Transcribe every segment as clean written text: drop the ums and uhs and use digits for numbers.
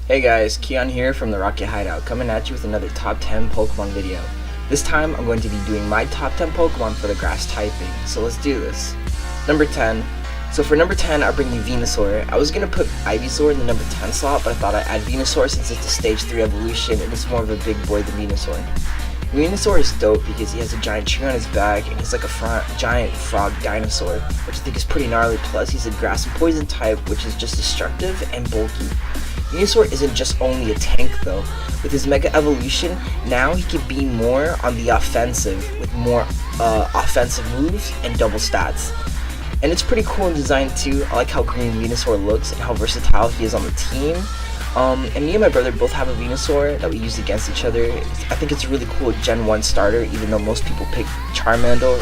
Hey guys, Keon here from the Rocket Hideout, coming at you with another top 10 Pokemon video. This time I'm going to be doing my top 10 Pokemon for the grass typing, so let's do this. Number 10. So for number 10 I'll bring you Venusaur. I was going to put Ivysaur in the number 10 slot, but I thought I'd add Venusaur since it's a stage 3 evolution and it's more of a big boy than Venusaur. Venusaur is dope because he has a giant tree on his back and he's like a giant frog dinosaur, which I think is pretty gnarly, plus he's a grass and poison type, which is just destructive and bulky. Venusaur isn't just only a tank though. With his Mega Evolution, now he can be more on the offensive with more offensive moves and double stats. And it's pretty cool in design too. I like how green Venusaur looks and how versatile he is on the team. And me and my brother both have a Venusaur that we use against each other. I think it's a really cool Gen 1 starter, even though most people pick Charmander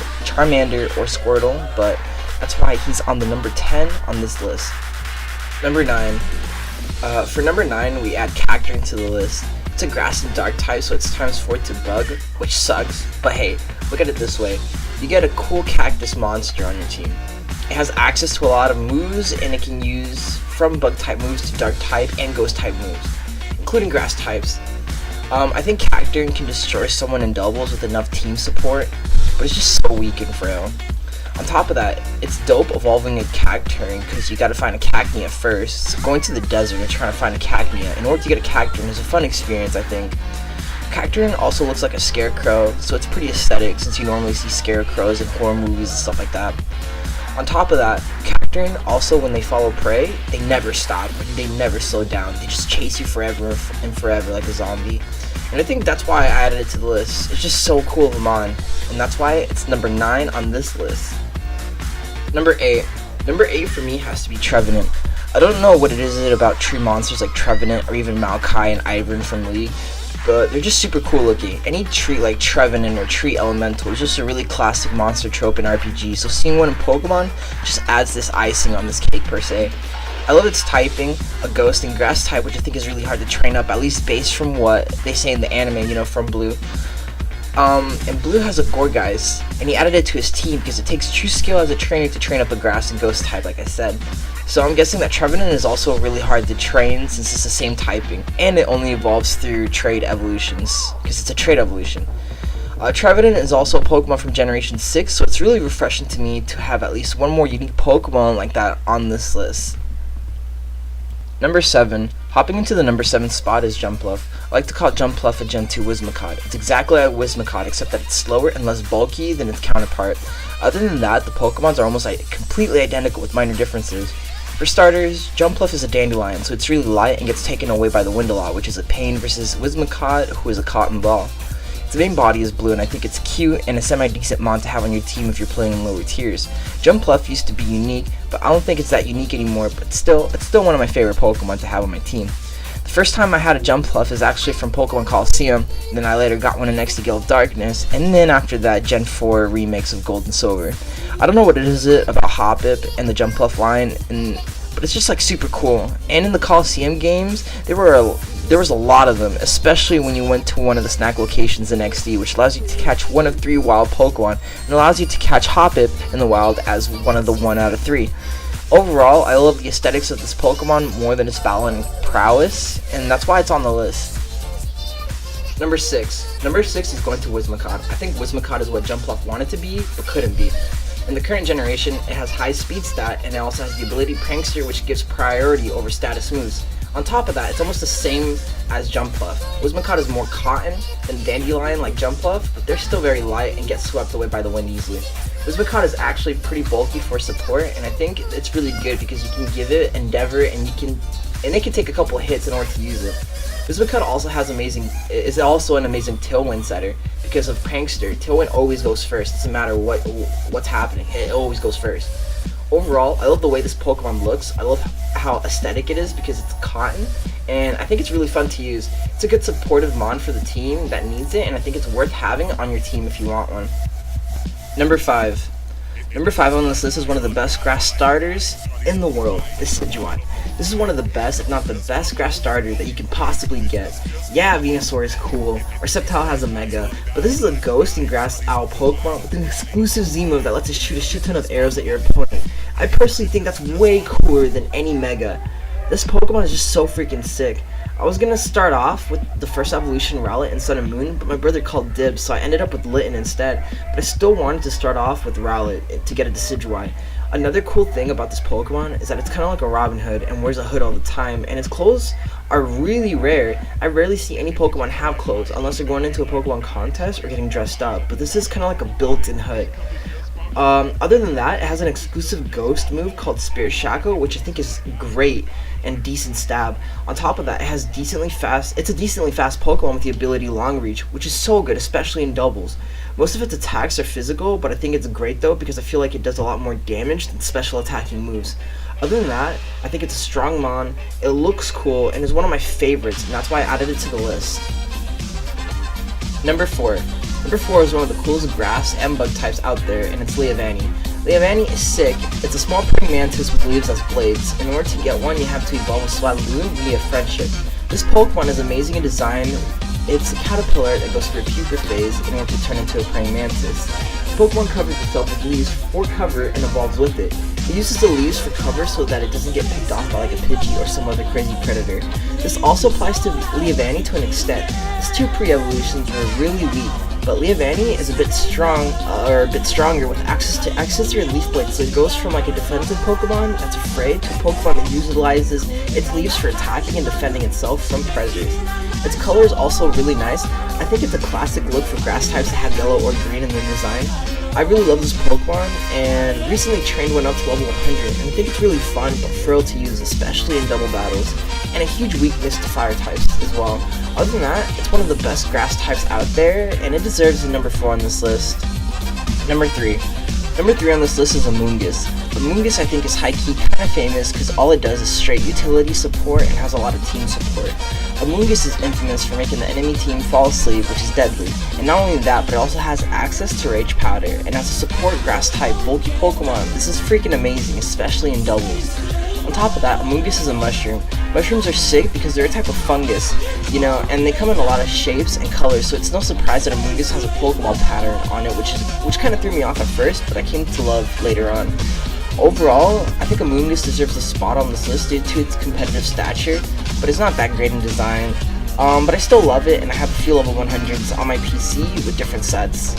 or Squirtle, but that's why he's on the number 10 on this list. Number 9. For number 9, we add Cacturne to the list. It's a grass and dark type, so it's times 4 to bug, which sucks, but hey, look at it this way. You get a cool cactus monster on your team. It has access to a lot of moves, and it can use from bug type moves to dark type and ghost type moves, including grass types. I think Cacturne can destroy someone in doubles with enough team support, but it's just so weak and frail. On top of that, it's dope evolving a Cacturne because you gotta find a Cacnea first. So going to the desert and trying to find a Cacnea in order to get a Cacturne is a fun experience, I think. Cacturne also looks like a scarecrow, so it's pretty aesthetic since you normally see scarecrows in horror movies and stuff like that. On top of that, Cacturne also, when they follow prey, they never stop, they never slow down. They just chase you forever and forever like a zombie. And I think that's why I added it to the list. It's just so cool of a mon, and that's why it's number 9 on this list. Number 8. Number 8 for me has to be Trevenant. I don't know what it is about tree monsters like Trevenant or even Maokai and Ivern from League, but they're just super cool looking. Any tree like Trevenant or Tree Elemental is just a really classic monster trope in RPG, so seeing one in Pokemon just adds this icing on this cake per se. I love its typing, a ghost and grass type, which I think is really hard to train up, at least based from what they say in the anime, you know, from Blue. And Blue has a Gourgeist, and he added it to his team because it takes true skill as a trainer to train up a grass and ghost type, like I said. So I'm guessing that Trevenant is also really hard to train since it's the same typing, and it only evolves through trade evolutions, because it's a trade evolution. Trevenant is also a Pokemon from Generation 6, so it's really refreshing to me to have at least one more unique Pokemon like that on this list. Number 7. Hopping into the number 7 spot is Jumpluff. I like to call Jumpluff a Gen 2 Whimsicott. It's exactly like Whimsicott, except that it's slower and less bulky than its counterpart. Other than that, the Pokemons are almost completely identical with minor differences. For starters, Jumpluff is a dandelion, so it's really light and gets taken away by the wind a lot, which is a pain, versus Whimsicott, who is a cotton ball. Its main body is blue, and I think it's cute and a semi-decent mon to have on your team if you're playing in lower tiers. Jumpluff used to be unique, but I don't think it's that unique anymore, but still, it's still one of my favorite Pokemon to have on my team. The first time I had a Jumpluff is actually from Pokemon Coliseum, and then I later got one in Next to Gale of Darkness, and then after that, Gen 4 remakes of Gold and Silver. I don't know what it is about Hoppip and the Jumpluff line, but it's just like super cool. And in the Coliseum games, there was a lot of them, especially when you went to one of the snack locations in XD, which allows you to catch one of 3 wild Pokemon, and allows you to catch Hoppip in the wild as one of the 1 out of 3. Overall, I love the aesthetics of this Pokemon more than its battle and prowess, and that's why it's on the list. Number 6. Number 6 is going to Whimsicott. I think Whimsicott is what Jumpluff wanted to be, but couldn't be. In the current generation, it has high speed stat, and it also has the ability Prankster, which gives priority over status moves. On top of that, it's almost the same as Jumpluff. Whimsicott is more cotton than dandelion like Jumpluff, but they're still very light and get swept away by the wind easily. Whimsicott is actually pretty bulky for support, and I think it's really good because you can give it Endeavor, and it can take a couple hits in order to use it. Whimsicott also is also an amazing Tailwind setter because of Prankster. Tailwind always goes first. It doesn't matter what's happening. It always goes first. Overall, I love the way this Pokemon looks. I love how aesthetic it is because it's cotton, and I think it's really fun to use. It's a good supportive mon for the team that needs it, and I think it's worth having on your team if you want one. Number 5. Number 5 on this list is one of the best grass starters in the world, is Decidueye. This is one of the best, if not the best, grass starter that you can possibly get. Yeah, Venusaur is cool, or Sceptile has a Mega, but this is a ghost and grass owl Pokemon with an exclusive Z move that lets it shoot a shit ton of arrows at your opponent. I personally think that's way cooler than any Mega. This Pokemon is just so freaking sick. I was gonna start off with the first evolution Rowlet and Sun and Moon, but my brother called dibs, so I ended up with Litten instead. But I still wanted to start off with Rowlet to get a Decidueye. Another cool thing about this Pokemon is that it's kind of like a Robin Hood and wears a hood all the time, and its clothes are really rare. I rarely see any Pokemon have clothes unless they're going into a Pokemon contest or getting dressed up, but this is kind of like a built-in hood. Other than that, it has an exclusive ghost move called Spirit Shackle, which I think is great and decent stab. On top of that, it's a decently fast Pokemon with the ability Long Reach, which is so good, especially in doubles. Most of its attacks are physical, but I think it's great though because I feel like it does a lot more damage than special attacking moves. Other than that, I think it's a strong mon, it looks cool, and is one of my favorites, and that's why I added it to the list. Number 4. Number 4 is one of the coolest grass and bug types out there, and it's Leavanny. Leavanny is sick. It's a small praying mantis with leaves as blades. In order to get one, you have to evolve with Swaloon via friendship. This Pokemon is amazing in design. It's a caterpillar that goes through a pupa phase in order to turn into a praying mantis. The Pokemon covers itself with leaves for cover and evolves with it. It uses the leaves for cover so that it doesn't get picked off by like a Pidgey or some other crazy predator. This also applies to Leavanny to an extent. Its two pre-evolutions were really weak, but Leavanny is a bit stronger with access to your leaf blade, so it goes from like a defensive Pokemon that's afraid to a Pokemon that utilizes its leaves for attacking and defending itself from predators. Its color is also really nice. I think it's a classic look for grass types that have yellow or green in their design. I really love this Pokemon and recently trained one up to level 100, and I think it's really fun but frail to use, especially in double battles, and a huge weakness to fire types as well. Other than that, it's one of the best grass types out there, and it deserves a number 4 on this list. Number 3. Number 3 on this list is Amoonguss. Amoonguss I think is high-key kind of famous because all it does is straight utility support and has a lot of team support. Amoonguss is infamous for making the enemy team fall asleep, which is deadly. And not only that, but it also has access to Rage Powder, and as a support grass type bulky Pokemon, this is freaking amazing, especially in doubles. On top of that, Amoonguss is a mushroom. Mushrooms are sick because they're a type of fungus, you know, and they come in a lot of shapes and colors, so it's no surprise that Amoonguss has a Pokeball pattern on it, which kind of threw me off at first, but I came to love later on. Overall, I think Amoonguss deserves a spot on this list due to its competitive stature, but it's not that great in design. But I still love it, and I have a few level 100s on my PC with different sets.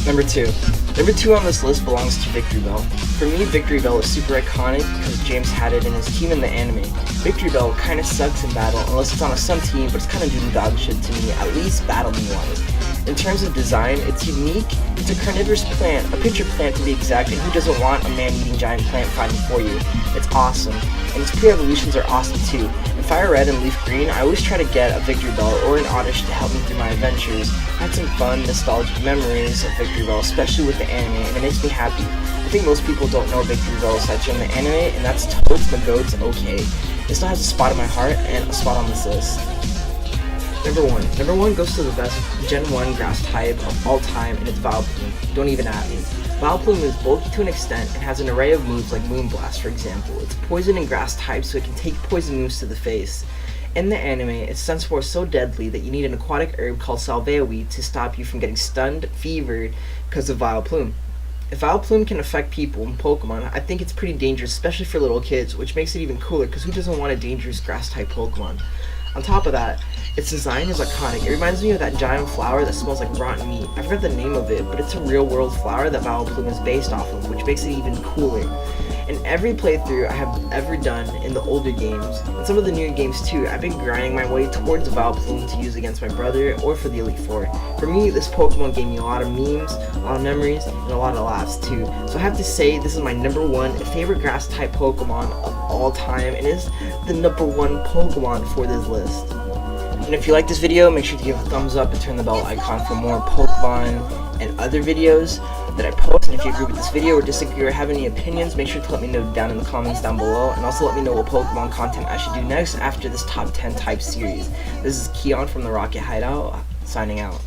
Number 2. Number 2 on this list belongs to Victreebel. For me, Victreebel is super iconic because James had it in his team in the anime. Victreebel kinda sucks in battle unless it's on a Sun team, but it's kinda doing dog shit to me, at least battling wise. In terms of design, it's unique. It's a carnivorous plant, a pitcher plant to be exact, and who doesn't want a man-eating giant plant fighting for you? It's awesome, and its pre-evolutions are awesome too. In Fire Red and Leaf Green, I always try to get a Victreebel or an Oddish to help me through my adventures. I had some fun, nostalgic memories of Victreebel, especially with the anime, and it makes me happy. I think most people don't know Victreebel such in the anime, and that's Toads the Goat's okay. It still has a spot in my heart and a spot on this list. Number 1. Number 1 goes to the best Gen 1 grass type of all time, and it's Vileplume. Don't even at me. Vileplume is bulky to an extent and has an array of moves like Moonblast, for example. It's poison and grass type, so it can take poison moves to the face. In the anime, its Sun Spore is so deadly that you need an aquatic herb called Salveaweed to stop you from getting stunned, fevered, because of Vileplume. If Vileplume can affect people and Pokemon, I think it's pretty dangerous, especially for little kids, which makes it even cooler because who doesn't want a dangerous grass type Pokemon? On top of that, its design is iconic. It reminds me of that giant flower that smells like rotten meat. I forgot the name of it, but it's a real world flower that Vileplume is based off of, which makes it even cooler. In every playthrough I have ever done in the older games, and some of the newer games too, I've been grinding my way towards Vileplume to use against my brother or for the Elite Four. For me, this Pokemon gave me a lot of memes, a lot of memories, and a lot of laughs too. So I have to say this is my number 1 favorite grass type Pokemon of all time, and is the number 1 Pokemon for this list. And if you like this video, make sure to give a thumbs up and turn the bell icon for more Pokemon and other videos that I post. And if you agree with this video or disagree or have any opinions, make sure to let me know down in the comments down below, and also let me know what Pokemon content I should do next after this top 10 type series. This is Keon from the Rocket Hideout, signing out.